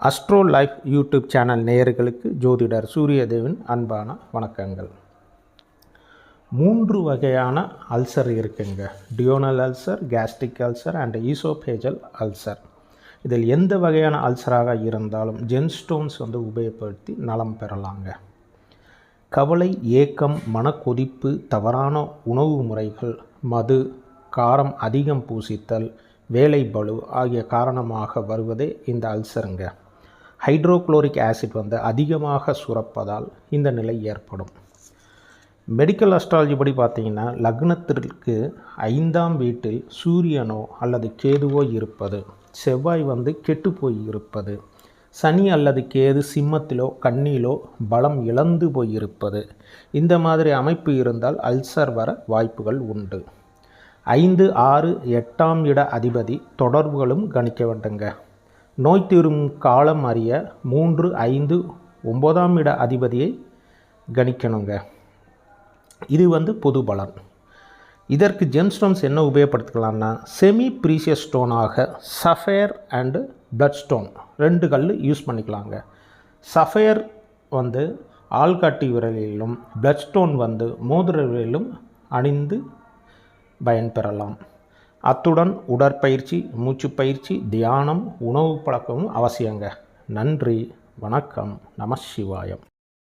Astro life YouTube channel நேயர்களுக்கு ஜோதிடர் சூரியதேவன் அன்பான வணக்கங்கள். 3 வகையான அல்சர் இருக்குங்க. Duodenal ulcer, gastric ulcer and oesophageal ulcer. இதில் எந்த வகையான அல்சராக இருந்தாலும் ஜெம்ஸ்டோன்ஸ் உபயோகப்படுத்தி நலம் பெறலாங்க. கவலை, ஏக்கம், மனக்கொதிப்பு, தவறான உணவு முறைகள், மது, காரம் அதிகம் பூசித்தல், வேலை பளு ஆகிய காரணமாக வருவதே இந்த அல்சருங்க. ஹைட்ரோக்ளோரிக் ஆசிட் அதிகமாக சுரப்பதால் இந்த நிலை ஏற்படும். மெடிக்கல் அஸ்ட்ராலஜி படி பார்த்திங்கன்னா, லக்னத்திற்கு 5ஆம் வீட்டில் சூரியனோ அல்லது கேதுவோ இருப்பது, செவ்வாய் கெட்டு போய் இருப்பது, சனி அல்லது கேது சிம்மத்திலோ கன்னியிலோ பலம் இழந்து போயிருப்பது, இந்த மாதிரி அமைப்பு இருந்தால் அல்சர் வர வாய்ப்புகள் உண்டு. 5, 6, 8ஆம் இட அதிபதி தொடர்புகளும் கணிக்க வேண்டுங்க. நோய் தீரும் காலம் அறிய 3, 5, 9ஆம் இட அதிபதியை கணிக்கணுங்க. இது பொது பலன். இதற்கு ஜெம்ஸ்டோன்ஸ் என்ன உபயோகப்படுத்திக்கலாம்னா, செமி ப்ரீசியஸ் ஸ்டோனாக சஃபயர் அண்டு பிளட் ஸ்டோன் 2 கல் யூஸ் பண்ணிக்கலாங்க. சஃபயர் ஆள்காட்டி விரலிலும், பிளட் ஸ்டோன் மோதிர விரலிலும் அணிந்து பயன்பெறலாம். அத்துடன் உடற்பயிற்சி, மூச்சு பயிற்சி, தியானம், உணவு பழக்கமும் அவசியங்க. நன்றி, வணக்கம், நம சிவாயம்.